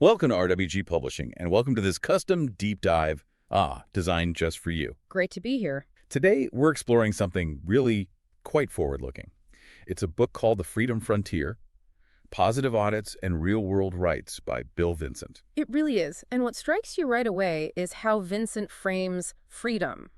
Welcome to RWG Publishing, and welcome to this custom deep dive, designed just for you. Great to be here. Today, we're exploring something really quite forward-looking. It's a book called The Freedom Frontier, Positive Audits and Real-World Rights by Bill Vincent. It really is. And what strikes you right away is how Vincent frames freedom.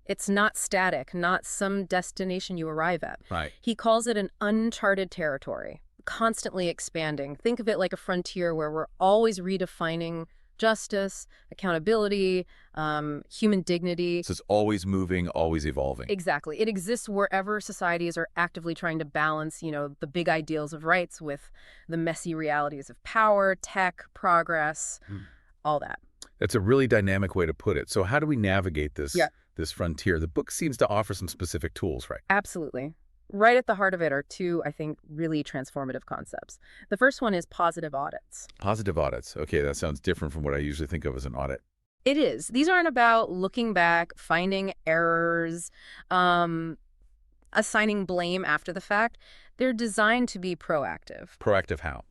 It's not static, not some destination you arrive at. Right. He calls it an uncharted territory, constantly expanding. Think of it like a frontier where we're always redefining justice, accountability, human dignity. So it's always moving, always evolving. Exactly. It exists wherever societies are actively trying to balance, the big ideals of rights with the messy realities of power, tech, progress, all that. That's a really dynamic way to put it. So how do we navigate this frontier? The book seems to offer some specific tools, right? Absolutely. Right at the heart of it are two, I think, really transformative concepts. The first one is positive audits. Positive audits. Okay, that sounds different from what I usually think of as an audit. It is. These aren't about looking back, finding errors, assigning blame after the fact. They're designed to be proactive. Proactive how?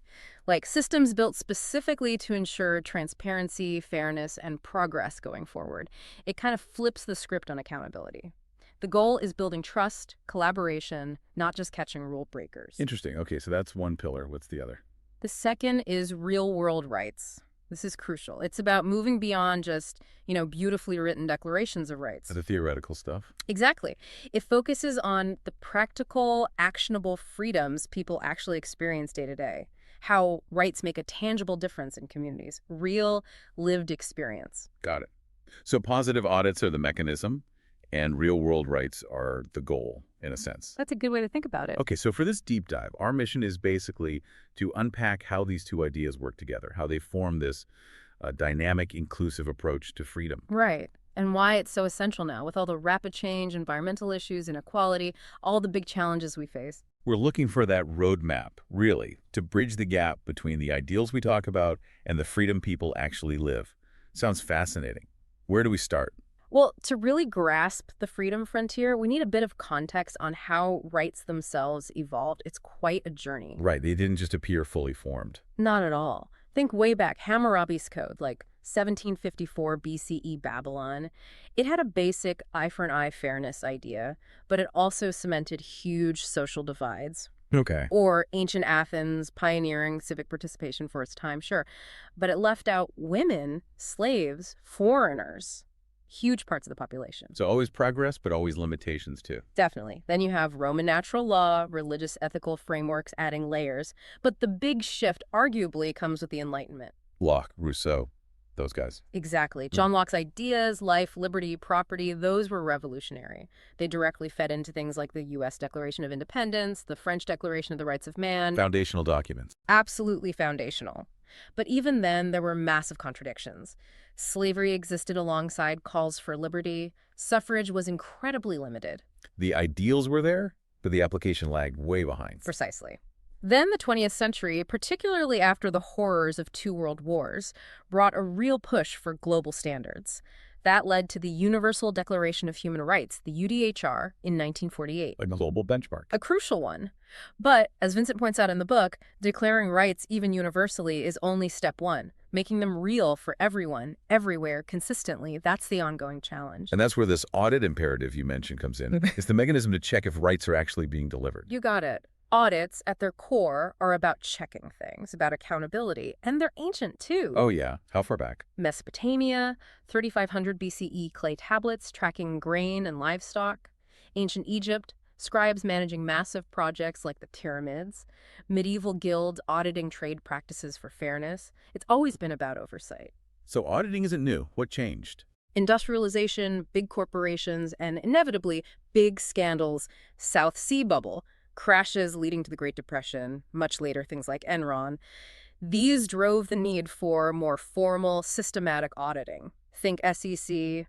Like systems built specifically to ensure transparency, fairness, and progress going forward. It kind of flips the script on accountability. The goal is building trust, collaboration, not just catching rule breakers. Interesting. Okay, so that's one pillar. What's the other? The second is real-world rights. This is crucial. It's about moving beyond just, beautifully written declarations of rights. The theoretical stuff? Exactly. It focuses on the practical, actionable freedoms people actually experience day to day. How rights make a tangible difference in communities. Real, lived experience. Got it. So positive audits are the mechanism, and real-world rights are the goal, in a sense. That's a good way to think about it. Okay, so for this deep dive, our mission is basically to unpack how these two ideas work together, how they form this dynamic, inclusive approach to freedom. Right. And why it's so essential now, with all the rapid change, environmental issues, inequality, all the big challenges we face. We're looking for that roadmap, really, to bridge the gap between the ideals we talk about and the freedom people actually live. Sounds fascinating. Where do we start? Well, to really grasp the freedom frontier, we need a bit of context on how rights themselves evolved. It's quite a journey. Right, they didn't just appear fully formed. Not at all. Think way back, Hammurabi's Code, like 1754 BCE Babylon. It had a basic eye for an eye fairness idea, but it also cemented huge social divides. Okay. Or ancient Athens pioneering civic participation for its time, sure. But it left out women, slaves, foreigners. Huge parts of the population. So always progress, but always limitations, too. Definitely. Then you have Roman natural law, religious ethical frameworks adding layers. But the big shift arguably comes with the Enlightenment. Locke, Rousseau, those guys. Exactly. John Locke's ideas, life, liberty, property, those were revolutionary. They directly fed into things like the U.S. Declaration of Independence, the French Declaration of the Rights of Man. Foundational documents. Absolutely foundational. But even then, there were massive contradictions. Slavery existed alongside calls for liberty. Suffrage was incredibly limited. The ideals were there, but the application lagged way behind. Precisely. Then the 20th century, particularly after the horrors of two world wars, brought a real push for global standards. That led to the Universal Declaration of Human Rights, the UDHR, in 1948. A global benchmark. A crucial one. But, as Vincent points out in the book, declaring rights even universally is only step one. Making them real for everyone, everywhere, consistently, that's the ongoing challenge. And that's where this audit imperative you mentioned comes in. It's the mechanism to check if rights are actually being delivered. You got it. Audits, at their core, are about checking things, about accountability, and they're ancient, too. Oh, yeah. How far back? Mesopotamia, 3500 BCE clay tablets tracking grain and livestock. Ancient Egypt, scribes managing massive projects like the pyramids. Medieval guilds auditing trade practices for fairness. It's always been about oversight. So auditing isn't new. What changed? Industrialization, big corporations, and inevitably big scandals. South Sea bubble. Crashes leading to the Great Depression, much later things like Enron. These drove the need for more formal, systematic auditing. Think SEC,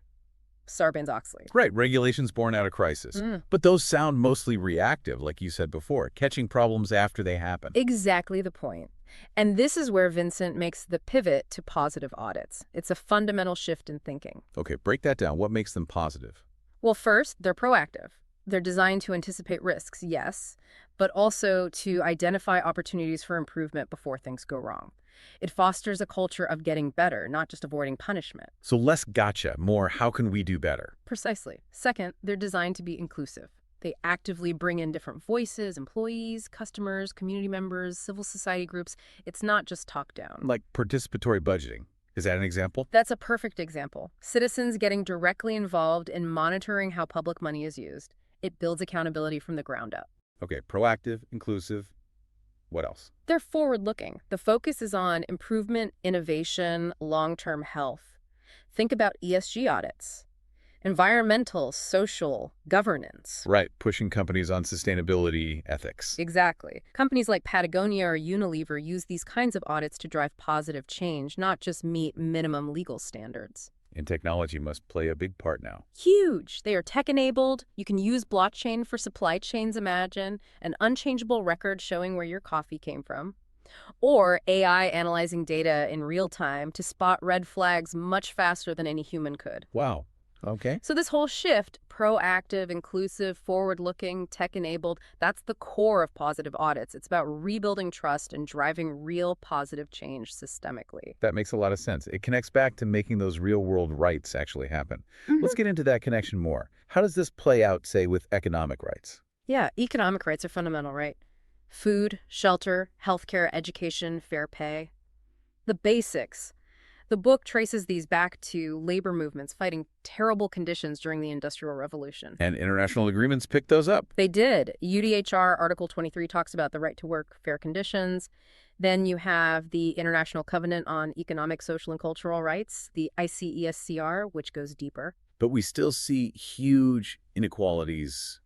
Sarbanes-Oxley. Right, regulations born out of crisis. But those sound mostly reactive, like you said before, catching problems after they happen. Exactly the point. And this is where Vincent makes the pivot to positive audits. It's a fundamental shift in thinking. Okay, break that down. What makes them positive? Well, first, they're proactive. They're designed to anticipate risks, yes, but also to identify opportunities for improvement before things go wrong. It fosters a culture of getting better, not just avoiding punishment. So less gotcha, more how can we do better? Precisely. Second, they're designed to be inclusive. They actively bring in different voices, employees, customers, community members, civil society groups. It's not just top down. Like participatory budgeting. Is that an example? That's a perfect example. Citizens getting directly involved in monitoring how public money is used. It builds accountability from the ground up. Okay, proactive, inclusive. What else? They're forward-looking. The focus is on improvement, innovation, long-term health. Think about ESG audits. Environmental, social, governance. Right, pushing companies on sustainability ethics. Exactly. Companies like Patagonia or Unilever use these kinds of audits to drive positive change, not just meet minimum legal standards. And technology must play a big part now. Huge. They are tech-enabled. You can use blockchain for supply chains, imagine, an unchangeable record showing where your coffee came from. Or AI analyzing data in real time to spot red flags much faster than any human could. Wow. Okay. So this whole shift, proactive, inclusive, forward-looking, tech-enabled, that's the core of positive audits. It's about rebuilding trust and driving real positive change systemically. That makes a lot of sense. It connects back to making those real-world rights actually happen. Let's get into that connection more. How does this play out, say, with economic rights? Yeah, economic rights are fundamental, right? Food, shelter, healthcare, education, fair pay. The basics. The book traces these back to labor movements fighting terrible conditions during the Industrial Revolution. And international agreements pick those up. They did. UDHR Article 23 talks about the right to work, fair conditions. Then you have the International Covenant on Economic, Social, and Cultural Rights, the ICESCR, which goes deeper. But we still see huge inequalities,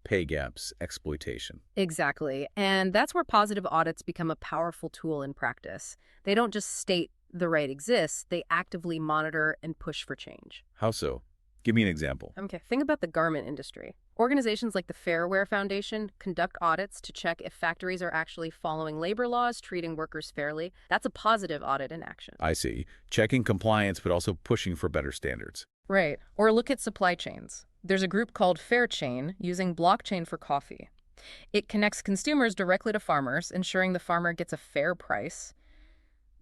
pay gaps, exploitation. Exactly. And that's where positive audits become a powerful tool in practice. They don't just state the right exists, they actively monitor and push for change. How so? Give me an example. Okay, think about the garment industry. Organizations like the Fairwear Foundation conduct audits to check if factories are actually following labor laws, treating workers fairly. That's a positive audit in action. I see. Checking compliance, but also pushing for better standards. Right. Or look at supply chains. There's a group called Fairchain using blockchain for coffee. It connects consumers directly to farmers, ensuring the farmer gets a fair price.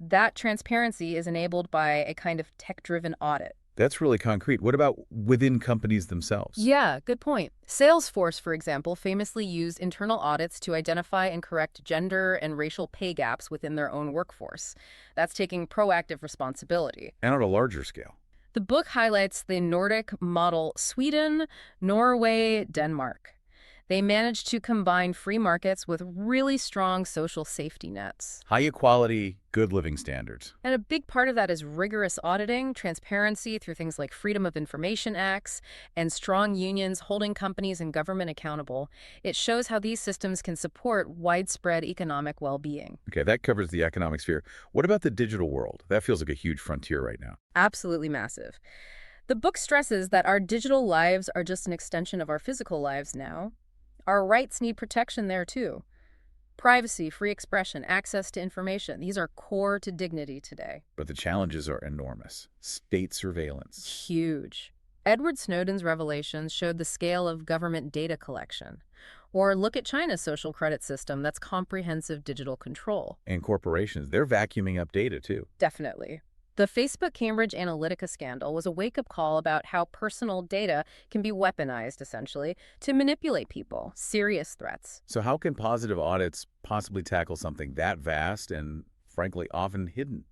That transparency is enabled by a kind of tech-driven audit. That's really concrete. What about within companies themselves? Yeah, good point. Salesforce, for example, famously used internal audits to identify and correct gender and racial pay gaps within their own workforce. That's taking proactive responsibility. And on a larger scale. The book highlights the Nordic model: Sweden, Norway, Denmark. They managed to combine free markets with really strong social safety nets. High equality, good living standards. And a big part of that is rigorous auditing, transparency through things like Freedom of Information Acts, and strong unions holding companies and government accountable. It shows how these systems can support widespread economic well-being. Okay, that covers the economic sphere. What about the digital world? That feels like a huge frontier right now. Absolutely massive. The book stresses that our digital lives are just an extension of our physical lives now. Our rights need protection there, too. Privacy, free expression, access to information, these are core to dignity today. But the challenges are enormous. State surveillance. Huge. Edward Snowden's revelations showed the scale of government data collection. Or look at China's social credit system that's comprehensive digital control. And corporations, they're vacuuming up data, too. Definitely. The Facebook Cambridge Analytica scandal was a wake-up call about how personal data can be weaponized, essentially, to manipulate people. Serious threats. So how can positive audits possibly tackle something that vast and, frankly, often hidden?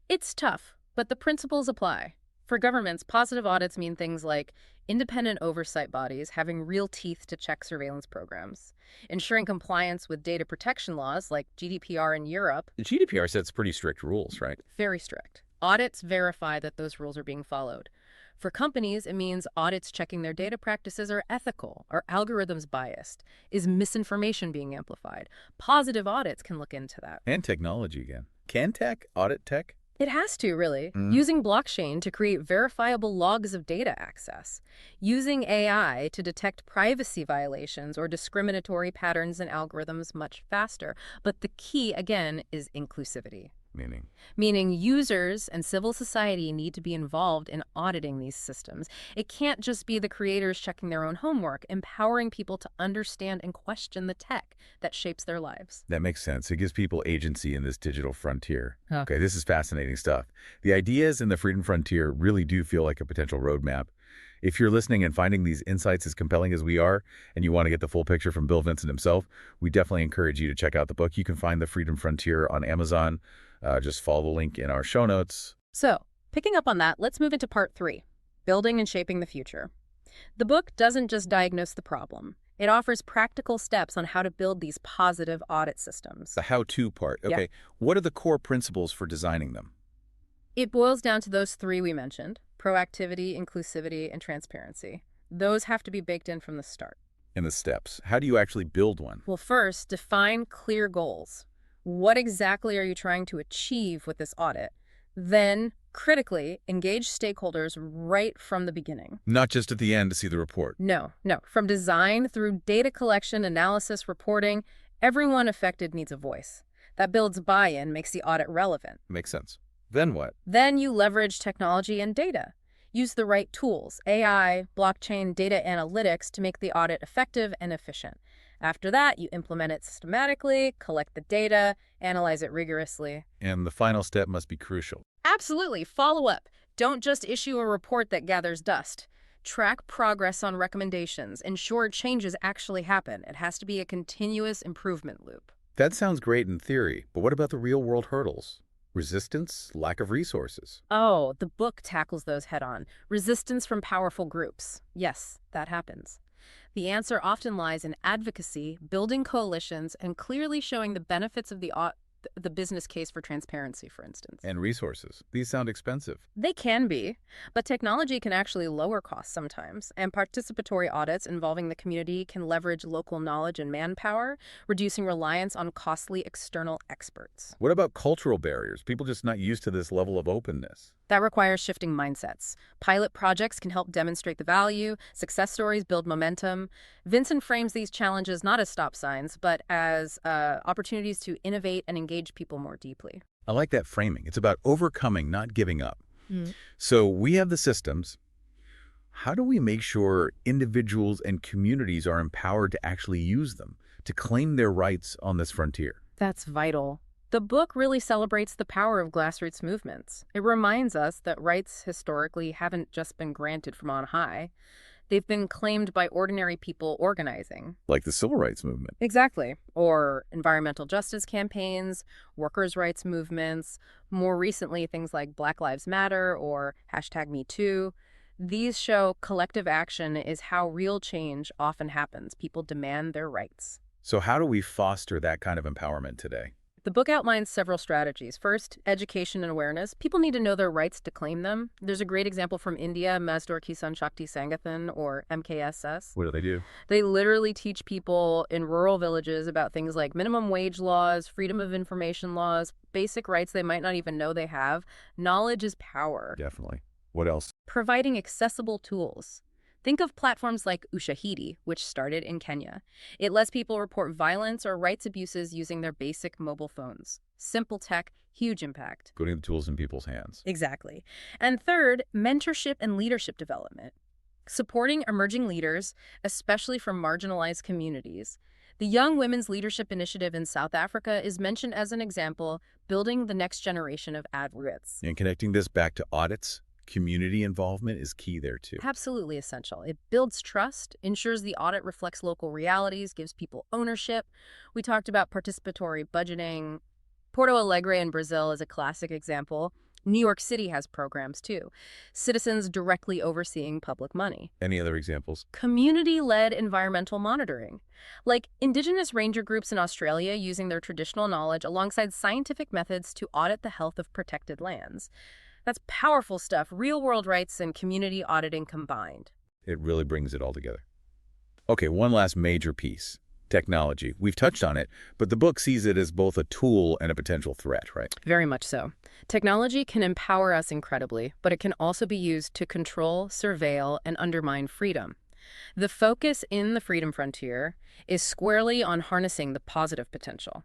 It's tough, but the principles apply. For governments, positive audits mean things like independent oversight bodies having real teeth to check surveillance programs, ensuring compliance with data protection laws like GDPR in Europe. The GDPR sets pretty strict rules, right? Very strict. Audits verify that those rules are being followed. For companies, it means audits checking their data practices are ethical, are algorithms biased, is misinformation being amplified. Positive audits can look into that. And technology again. Can tech audit tech? It has to, really. Using blockchain to create verifiable logs of data access. Using AI to detect privacy violations or discriminatory patterns in algorithms much faster. But the key, again, is inclusivity. Meaning? Meaning users and civil society need to be involved in auditing these systems. It can't just be the creators checking their own homework, empowering people to understand and question the tech that shapes their lives. That makes sense. It gives people agency in this digital frontier. Huh. Okay, this is fascinating stuff. The ideas in the Freedom Frontier really do feel like a potential roadmap. If you're listening and finding these insights as compelling as we are, and you want to get the full picture from Bill Vincent himself, we definitely encourage you to check out the book. You can find The Freedom Frontier on Amazon. Just follow the link in our show notes. So, picking up on that, let's move into part 3, building and shaping the future. The book doesn't just diagnose the problem. It offers practical steps on how to build these positive audit systems. The how-to part. Okay, Yeah. What are the core principles for designing them? It boils down to those 3 we mentioned: proactivity, inclusivity, and transparency. Those have to be baked in from the start. And the steps. How do you actually build one? Well, first, define clear goals. What exactly are you trying to achieve with this audit? Then, critically, engage stakeholders right from the beginning. Not just at the end to see the report. No. From design through data collection, analysis, reporting, everyone affected needs a voice. That builds buy-in, makes the audit relevant. Makes sense. Then what? Then you leverage technology and data. Use the right tools, AI, blockchain, data analytics, to make the audit effective and efficient. After that, you implement it systematically, collect the data, analyze it rigorously. And the final step must be crucial. Absolutely. Follow up. Don't just issue a report that gathers dust. Track progress on recommendations. Ensure changes actually happen. It has to be a continuous improvement loop. That sounds great in theory, but what about the real-world hurdles? Resistance, lack of resources. Oh, the book tackles those head-on. Resistance from powerful groups. Yes, that happens. The answer often lies in advocacy, building coalitions, and clearly showing the benefits of the business case for transparency, for instance. And resources. These sound expensive. They can be, but technology can actually lower costs sometimes, and participatory audits involving the community can leverage local knowledge and manpower, reducing reliance on costly external experts. What about cultural barriers? People just not used to this level of openness. That requires shifting mindsets. Pilot projects can help demonstrate the value. Success stories build momentum. Vincent frames these challenges not as stop signs, but as opportunities to innovate and engage people more deeply. I like that framing. It's about overcoming, not giving up. Mm. So we have the systems. How do we make sure individuals and communities are empowered to actually use them, to claim their rights on this frontier? That's vital. The book really celebrates the power of grassroots movements. It reminds us that rights historically haven't just been granted from on high. They've been claimed by ordinary people organizing. Like the civil rights movement. Exactly. Or environmental justice campaigns, workers' rights movements, more recently things like Black Lives Matter or #MeToo. These show collective action is how real change often happens. People demand their rights. So how do we foster that kind of empowerment today? The book outlines several strategies. First, education and awareness. People need to know their rights to claim them. There's a great example from India, Mazdur Kisan Shakti Sangathan, or MKSS. What do? They literally teach people in rural villages about things like minimum wage laws, freedom of information laws, basic rights they might not even know they have. Knowledge is power. Definitely. What else? Providing accessible tools. Think of platforms like Ushahidi, which started in Kenya. It lets people report violence or rights abuses using their basic mobile phones. Simple tech, huge impact. Putting the tools in people's hands. Exactly. And third, mentorship and leadership development. Supporting emerging leaders, especially from marginalized communities. The Young Women's Leadership Initiative in South Africa is mentioned as an example, building the next generation of advocates. And connecting this back to audits, community involvement is key there too. Absolutely essential. It builds trust, ensures the audit reflects local realities, gives people ownership. We talked about participatory budgeting. Porto Alegre in Brazil is a classic example. New York City has programs too. Citizens directly overseeing public money. Any other examples? Community-led environmental monitoring, like indigenous ranger groups in Australia using their traditional knowledge alongside scientific methods to audit the health of protected lands. That's powerful stuff, real-world rights and community auditing combined. It really brings it all together. Okay, one last major piece. Technology. We've touched on it, but the book sees it as both a tool and a potential threat, right? Very much so. Technology can empower us incredibly, but it can also be used to control, surveil, and undermine freedom. The focus in the Freedom Frontier is squarely on harnessing the positive potential.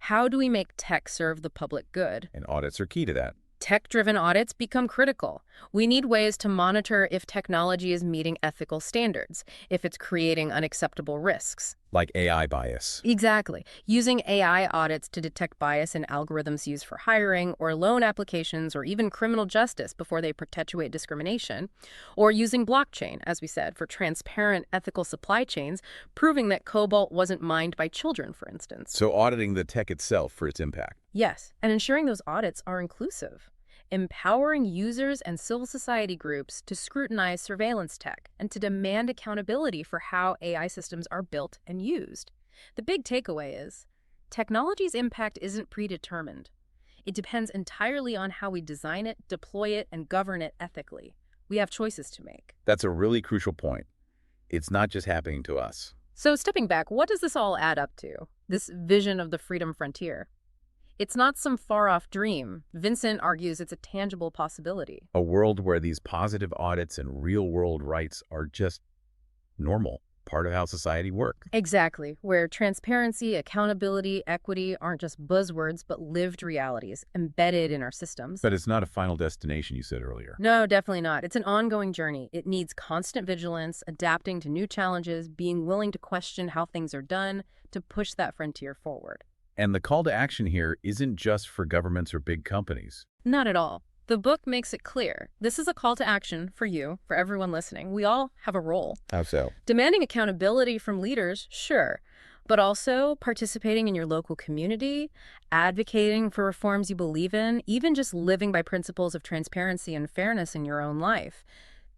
How do we make tech serve the public good? And audits are key to that. Tech-driven audits become critical. We need ways to monitor if technology is meeting ethical standards, if it's creating unacceptable risks. Like AI bias. Exactly. Using AI audits to detect bias in algorithms used for hiring or loan applications or even criminal justice before they perpetuate discrimination. Or using blockchain, as we said, for transparent ethical supply chains, proving that cobalt wasn't mined by children, for instance. So auditing the tech itself for its impact. Yes, and ensuring those audits are inclusive. Empowering users and civil society groups to scrutinize surveillance tech and to demand accountability for how AI systems are built and used. The big takeaway is, technology's impact isn't predetermined. It depends entirely on how we design it, deploy it, and govern it ethically. We have choices to make. That's a really crucial point. It's not just happening to us. So stepping back, what does this all add up to? This vision of the freedom frontier? It's not some far-off dream. Vincent argues it's a tangible possibility. A world where these positive audits and real-world rights are just normal, part of how society works. Exactly, where transparency, accountability, equity aren't just buzzwords, but lived realities embedded in our systems. But it's not a final destination, you said earlier. No, definitely not. It's an ongoing journey. It needs constant vigilance, adapting to new challenges, being willing to question how things are done, to push that frontier forward. And the call to action here isn't just for governments or big companies. Not at all. The book makes it clear. This is a call to action for you, for everyone listening. We all have a role. How so? Demanding accountability from leaders, sure, but also participating in your local community, advocating for reforms you believe in, even just living by principles of transparency and fairness in your own life.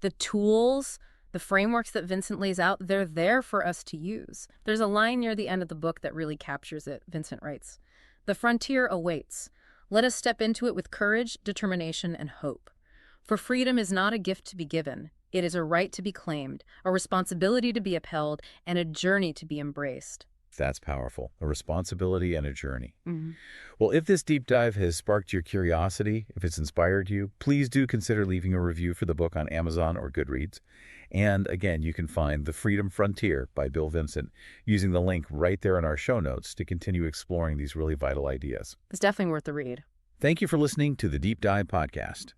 The tools, the frameworks that Vincent lays out, they're there for us to use. There's a line near the end of the book that really captures it. Vincent writes, "The frontier awaits. Let us step into it with courage, determination, and hope. For freedom is not a gift to be given. It is a right to be claimed, a responsibility to be upheld, and a journey to be embraced." That's powerful. A responsibility and a journey. Mm-hmm. Well, if this deep dive has sparked your curiosity, if it's inspired you, please do consider leaving a review for the book on Amazon or Goodreads. And again, you can find The Freedom Frontier by Bill Vincent using the link right there in our show notes to continue exploring these really vital ideas. It's definitely worth the read. Thank you for listening to the Deep Dive Podcast.